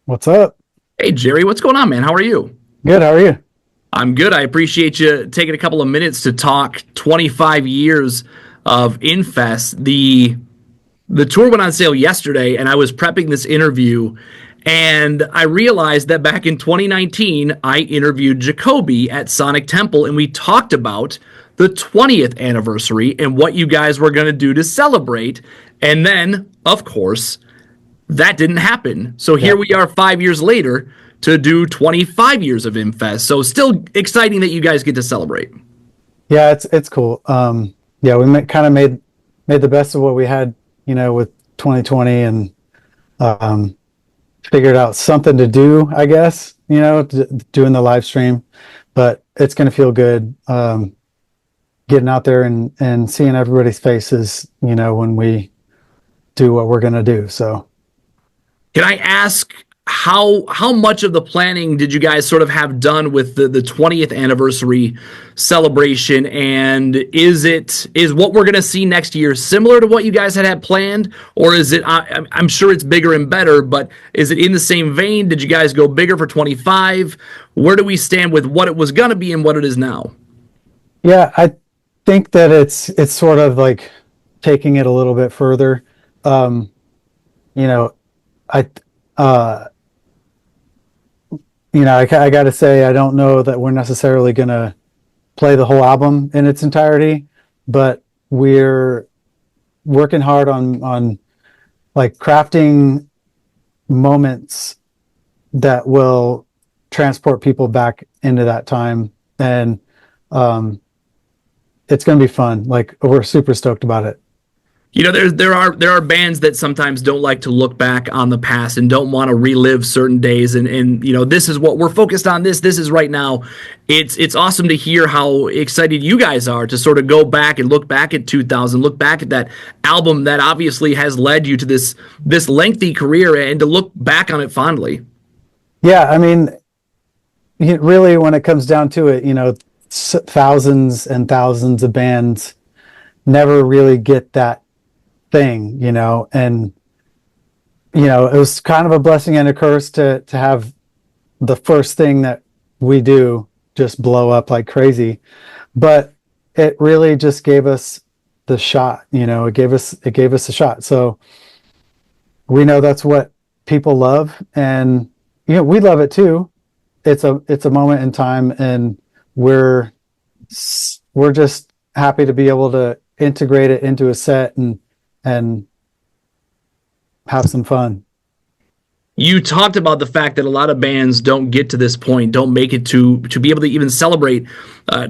What's up? Hey, Jerry, what's going on, man? How are you? Good. How are you? I'm good. I appreciate you taking a couple of minutes to talk 25 years of Infest. The tour went on sale yesterday, and I was prepping this interview, and I realized that back in 2019, I interviewed Jacoby at Sonic Temple, and we talked about the 20th anniversary and what you guys were going to do to celebrate. And then, of course, that didn't happen. So here Yeah. we are 5 years later to do 25 years of Infest. So still exciting that you guys get to celebrate. Yeah, it's cool. Yeah, we kind of made the best of what we had, with 2020 and um figured out something to do, I guess, doing the live stream. But it's going to feel good getting out there and seeing everybody's faces, when we do what we're going to do. So, Can I ask how much of the planning did you guys sort of have done with the 20th anniversary celebration, and is what we're going to see next year similar to what you guys had planned, or is it I'm sure it's bigger and better, but is it in the same vein? Did you guys go bigger for 25? Where do we stand with what it was going to be and what it is now? yeah, I think that it's sort of like taking it a little bit further. Um, you know, I uh I got to say, I don't know that we're necessarily going to play the whole album in its entirety, but we're working hard on like crafting moments that will transport people back into that time. And um, it's going to be fun. Like, we're super stoked about it. There are bands that sometimes don't like to look back on the past and don't want to relive certain days, and this is what we're focused on. This is right now. It's awesome to hear how excited you guys are to sort of go back and look back at 2000, look back at that album that obviously has led you to this lengthy career, and to look back on it fondly. Yeah, I mean, really, when it comes down to it, thousands and thousands of bands never really get that thing, and it was kind of a blessing and a curse to have the first thing that we do just blow up like crazy. But it really just gave us the shot. It gave us a shot. So we know that's what people love, and we love it too. It's a moment in time, and we're we're just happy to be able to integrate it into a set and have some fun. You talked about the fact that a lot of bands don't get to this point, don't make it to be able to even celebrate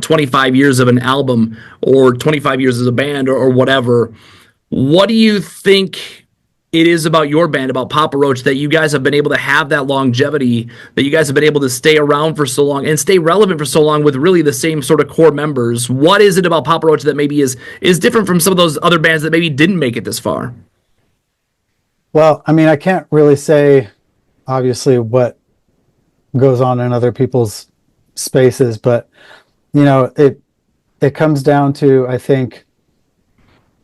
25 years of an album or 25 years as a band, or whatever. What do you think it is about your band, about Papa Roach, that you guys have been able to have that longevity, that you guys have been able to stay around for so long and stay relevant for so long with really the same sort of core members? What is it about Papa Roach that maybe is different from some of those other bands that maybe didn't make it this far? Well, I mean, I can't really say obviously what goes on in other people's spaces, but it comes down to, I think,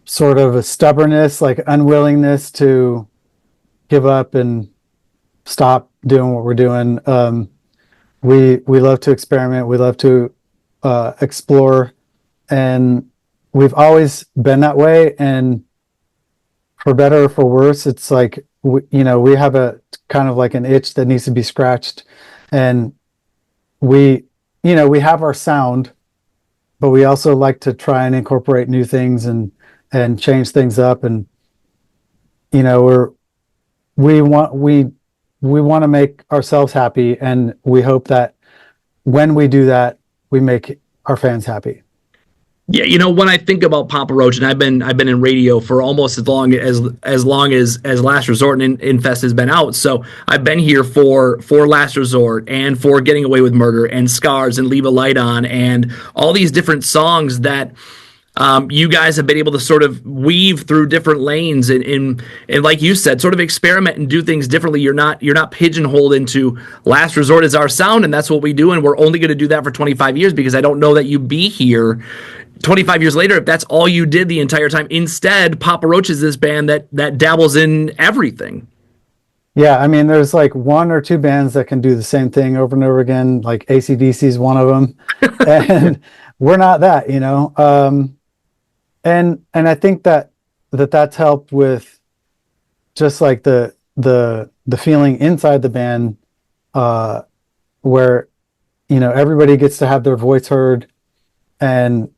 sort of a stubbornness, like unwillingness to give up and stop doing what we're doing. We love to experiment. We love to explore, and we've always been that way. And for better or for worse, it's like we have a kind of like an itch that needs to be scratched, and we have our sound, but we also like to try and incorporate new things and change things up. And we want to make ourselves happy, and we hope that when we do that, we make our fans happy. Yeah, when I think about Papa Roach, and I've been in radio for almost as long as Last Resort and Infest has been out. So I've been here for Last Resort, and for Getting Away with Murder, and Scars, and Leave a Light On, and all these different songs that you guys have been able to sort of weave through different lanes, and like you said, sort of experiment and do things differently. You're not pigeonholed into Last Resort as our sound, and that's what we do, and we're only going to do that for 25 years, because I don't know that you'd be here 25 years later if that's all you did the entire time. Instead, Papa Roach is this band that dabbles in everything. Yeah, I mean, there's like one or two bands that can do the same thing over and over again. Like AC/DC is one of them, and we're not that, you know. And I think that's helped with just like the feeling inside the band, uh, where everybody gets to have their voice heard, and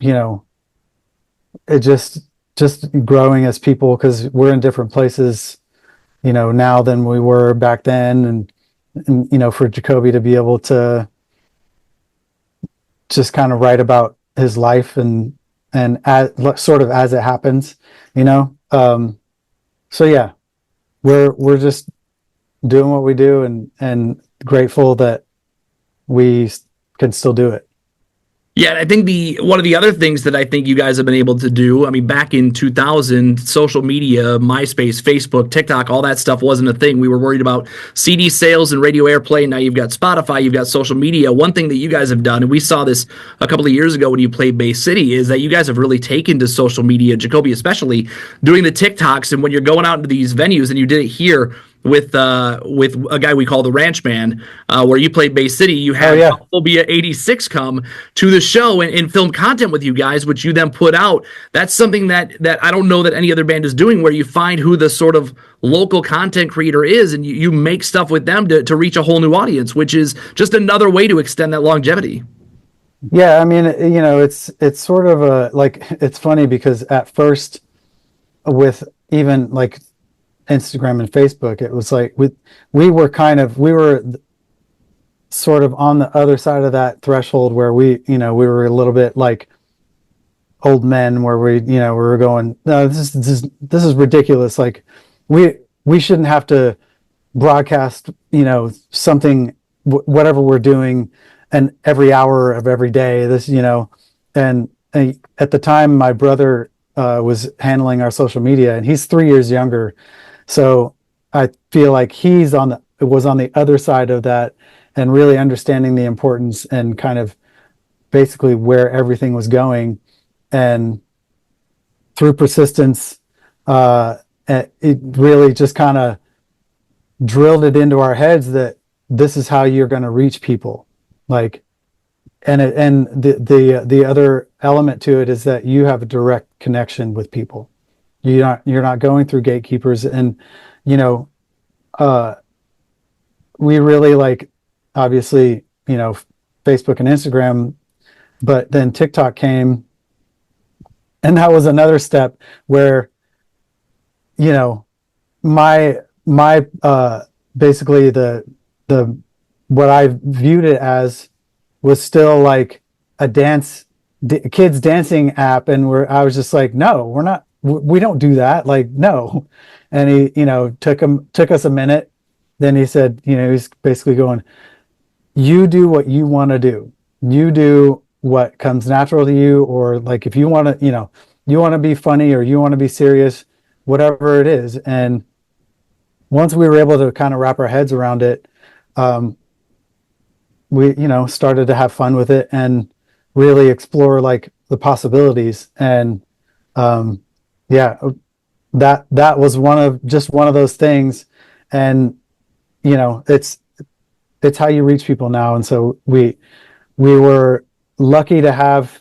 you know, it just growing as people because we're in different places, now than we were back then, and for Jacoby to be able to just kind of write about his life and sort of as it happens, you know. So yeah, we're just doing what we do and grateful that we can still do it. Yeah, I think the one of the other things that I think you guys have been able to do, I mean, back in 2000, social media, MySpace, Facebook, TikTok, all that stuff wasn't a thing. We were worried about CD sales and radio airplay. Now you've got Spotify, you've got social media. One thing that you guys have done, and we saw this a couple of years ago when you played Bay City, is that you guys have really taken to social media, Jacoby especially, doing the TikToks. And when you're going out into these venues, and you did it here with a guy we call the Ranchman, where you played Bay City. You Oh had yeah. Phobia 86 come to the show and film content with you guys, which you then put out. That's something that I don't know that any other band is doing, where you find who the sort of local content creator is and you make stuff with them to reach a whole new audience, which is just another way to extend that longevity. Yeah, I mean, it's sort of a like it's funny because at first with even like Instagram and Facebook, it was like we were sort of on the other side of that threshold where we were a little bit like old men where we were going, no, this is ridiculous. Like we shouldn't have to broadcast, something, whatever we're doing, and every hour of every day. And at the time, my brother was handling our social media, and he's 3 years younger, so I feel like was on the other side of that, and really understanding the importance and kind of basically where everything was going, and through persistence, it really just kind of drilled it into our heads that this is how you're going to reach people. Like, and the other element to it is that you have a direct connection with people. You're not going through gatekeepers. And you know uh we really like, obviously, Facebook and Instagram, but then TikTok came, and that was another step where you know my basically the what I viewed it as was still like a kids dancing app, and where I was just like, no, we're not, we don't do that, like, no. And he took us a minute. Then he said, he's basically going, you do what you want to do, you do what comes natural to you, or like if you want to, you want to be funny or you want to be serious, whatever it is. And once we were able to kind of wrap our heads around it, we started to have fun with it and really explore like the possibilities. And yeah, that was one of those things. And it's how you reach people now. And so we were lucky to have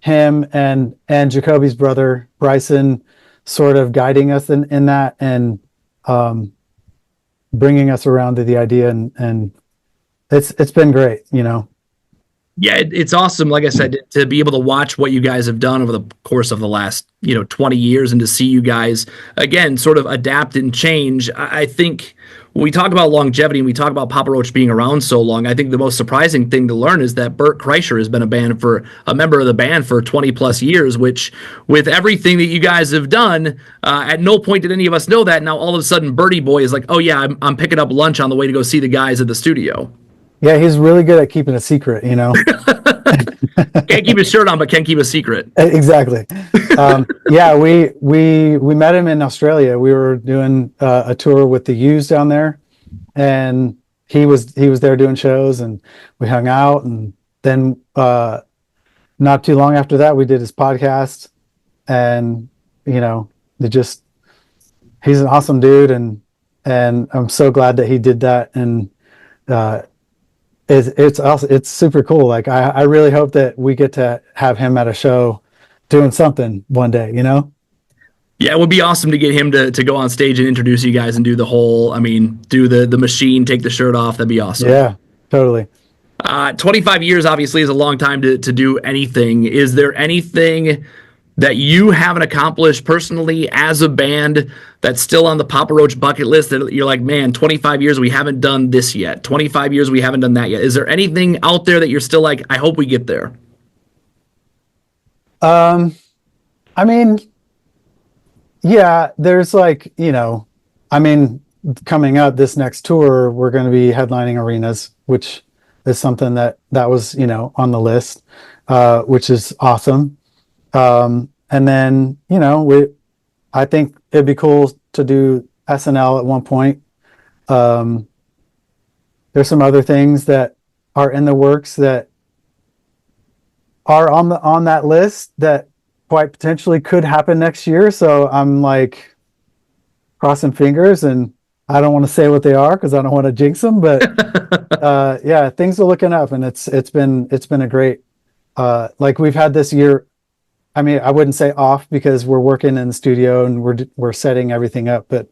him and Jacoby's brother Bryson sort of guiding us in that, and bringing us around to the idea, and it's been great. Yeah, it's awesome. Like I said, to be able to watch what you guys have done over the course of the last 20 years, and to see you guys again sort of adapt and change. I think when we talk about longevity and we talk about Papa Roach being around so long, I think the most surprising thing to learn is that Bert Kreischer has been a member of the band for 20 plus years, which, with everything that you guys have done, at no point did any of us know that. Now all of a sudden Bertie Boy is like, oh yeah, I'm picking up lunch on the way to go see the guys at the studio. Yeah, he's really good at keeping a secret. Can't keep his shirt on, but can keep a secret. Exactly. Yeah, we met him in Australia. We were doing a tour with the U's down there, and he was there doing shows, and we hung out. And then not too long after that, we did his podcast, and it just he's an awesome dude, and I'm so glad that he did that. And uh, it's also it's super cool. Like I really hope that we get to have him at a show doing something one day. You know? Yeah, it would be awesome to get him to go on stage and introduce you guys and do the whole, I mean, do the machine, take the shirt off. That'd be awesome. Yeah, totally. 25 years obviously is a long time to do anything. Is there anything that you haven't accomplished personally as a band that's still on the Papa Roach bucket list that you're like, man, 25 years we haven't done this yet. 25 years we haven't done that yet. Is there anything out there that you're still like, I hope we get there? I mean, yeah, there's like, I mean, coming up this next tour, we're going to be headlining arenas, which is something that was, on the list, which is awesome. And then, I think it'd be cool to do SNL at one point. Um, there's some other things that are in the works that are on that list that quite potentially could happen next year. So I'm like crossing fingers, and I don't want to say what they are because I don't want to jinx them. But yeah, things are looking up, and it's been a great like we've had this year. I mean, I wouldn't say off because we're working in the studio and we're setting everything up, but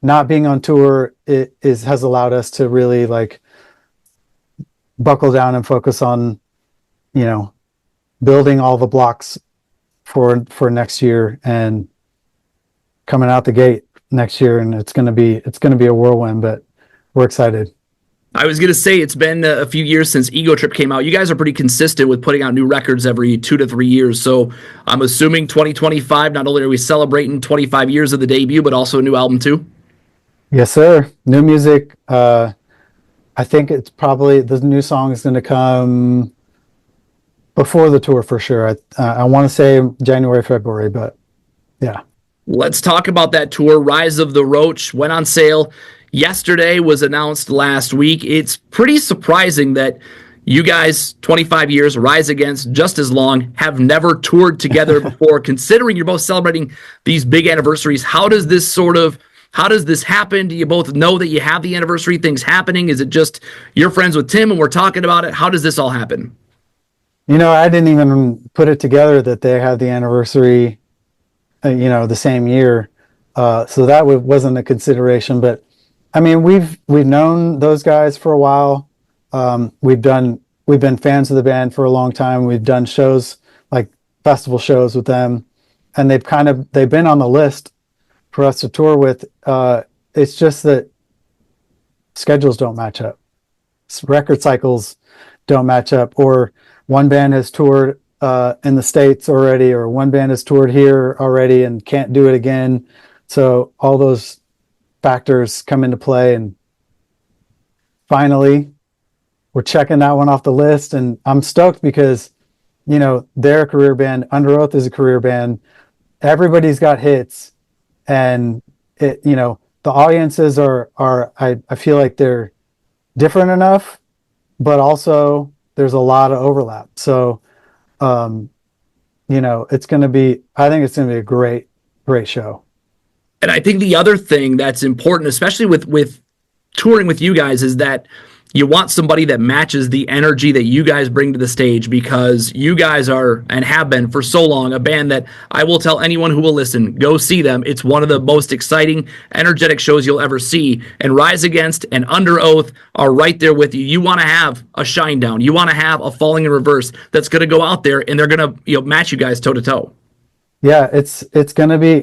not being on tour has allowed us to really like buckle down and focus on, building all the blocks for next year and coming out the gate next year. And it's going to be a whirlwind, but we're excited. I was going to say it's been a few years since Ego Trip came out. You guys are pretty consistent with putting out new records every 2 to 3 years. So I'm assuming 2025, not only are we celebrating 25 years of the debut, but also a new album too. Yes, sir. New music. I think it's probably the new song is going to come before the tour for sure. I want to say January, February, but yeah. Let's talk about that tour. Rise of the Roach went on sale yesterday, was announced last week. It's pretty surprising that you guys, 25 years, Rise Against, just as long, have never toured together before, considering you're both celebrating these big anniversaries. How does this happen? Do you both know that you have the anniversary things happening? Is it just you're friends with Tim and we're talking about it? How does this all happen? I didn't even put it together that they had the anniversary, the same year. So that wasn't a consideration, but I mean, we've known those guys for a while. We've been fans of the band for a long time. We've done shows like festival shows with them, and they've been on the list for us to tour with. It's just that schedules don't match up. Record cycles don't match up, or one band has toured in the States already, or one band has toured here already and can't do it again. So all those factors come into play, and finally we're checking that one off the list, and I'm stoked because they're a career band. Under Oath is a career band. Everybody's got hits, and the audiences are I feel like they're different enough, but there's a lot of overlap. So it's going to be, I think it's going to be a great show. And I think the other thing that's important, especially with touring with you guys, is that you want somebody that matches the energy that you guys bring to the stage, because you guys are, and have been for so long, a band that I will tell anyone who will listen, go see them. It's one of the most exciting, energetic shows you'll ever see. And Rise Against and Under Oath are right there with you. You want to have a Shinedown. You want to have a Falling in Reverse that's going to go out there and they're going to match you guys toe to toe. Yeah, it's going to be,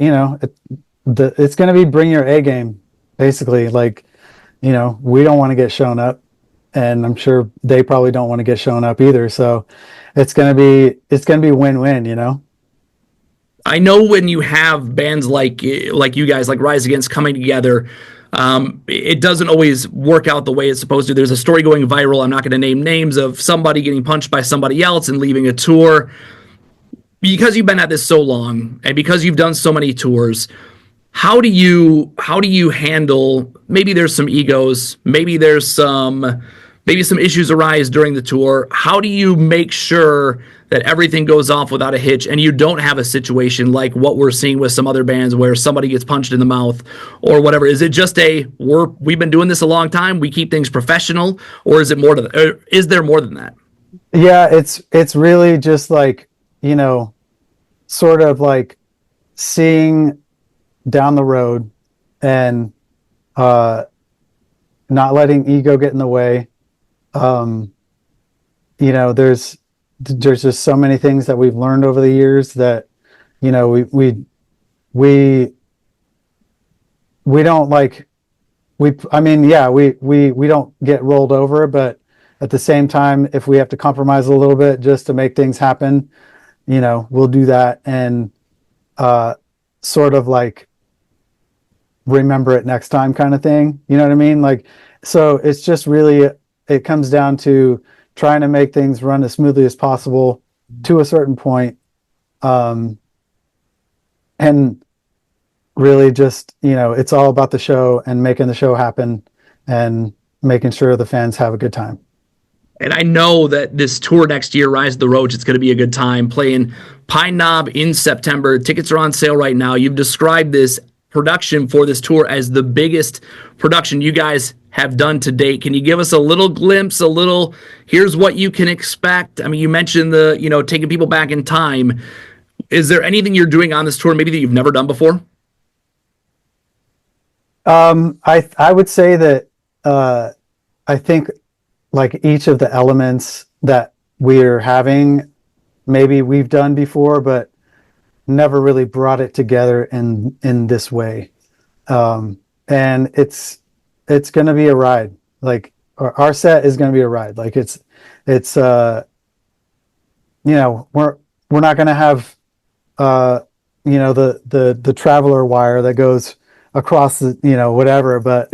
it's going to be bring your A game, basically. Like, we don't want to get shown up, and I'm sure they probably don't want to get shown up either. So it's going to be win-win, I know when you have bands like you guys, like Rise Against, coming together, it doesn't always work out the way it's supposed to. There's a story going viral, I'm not going to name names, of somebody getting punched by somebody else and leaving a tour. Because you've been at this so long, and because you've done so many tours, how do you handle, maybe there's some egos, maybe some issues arise during the tour. How do you make sure that everything goes off without a hitch, and you don't have a situation like what we're seeing with some other bands where somebody gets punched in the mouth or whatever? Is it just we've been doing this a long time, we keep things professional, or is it more to or is there more than that? Yeah, it's really just like, sort of like seeing down the road and not letting ego get in the way. There's just so many things that we've learned over the years that, we don't like, we don't get rolled over, but at the same time, if we have to compromise a little bit just to make things happen, we'll do that, and sort of like remember it next time kind of thing. You know what I mean? Like, so it's just really, it comes down to trying to make things run as smoothly as possible to a certain point. And really just, it's all about the show and making the show happen and making sure the fans have a good time. And I know that this tour next year, Rise of the Roach, it's going to be a good time, playing Pine Knob in September. Tickets are on sale right now. You've described this production for this tour as the biggest production you guys have done to date. Can you give us a little glimpse, here's what you can expect? I mean, you mentioned taking people back in time. Is there anything you're doing on this tour maybe that you've never done before? I would say that I think like each of the elements that we're having, maybe we've done before, but never really brought it together in this way. And it's going to be a ride. Like our set is going to be a ride. Like we're not going to have, the traveler wire that goes across the, whatever, but,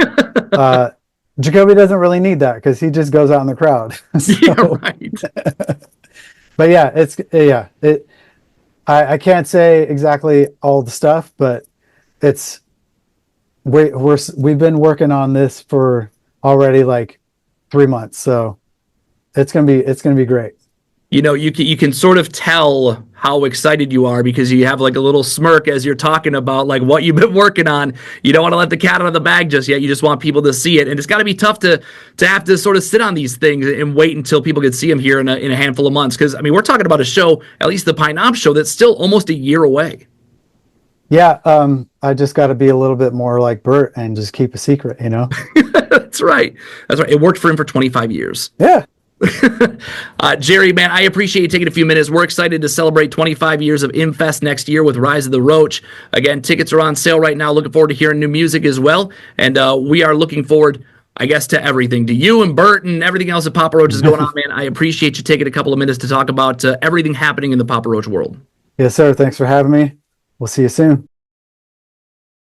Jacoby doesn't really need that because he just goes out in the crowd. Yeah, right. But yeah, I can't say exactly all the stuff, but we've been working on this for already like 3 months, so it's gonna be great. You can sort of tell how excited you are because you have like a little smirk as you're talking about like what you've been working on. You don't want to let the cat out of the bag just yet. You just want people to see it. And it's got to be tough to have to sort of sit on these things and wait until people can see them here in a handful of months. Because, I mean, we're talking about a show, at least the Pine Knob show, that's still almost a year away. Yeah, I just got to be a little bit more like Bert and just keep a secret, That's right. That's right. It worked for him for 25 years. Yeah. Jerry, man, I appreciate you taking a few minutes. We're excited to celebrate 25 years of Infest next year with Rise of the Roach. Again, tickets are on sale right now. Looking forward to hearing new music as well. And we are looking forward, I guess, to everything. To you and Bert and everything else that Papa Roach is going on, man. I appreciate you taking a couple of minutes to talk about everything happening in the Papa Roach world. Yes, sir. Thanks for having me. We'll see you soon.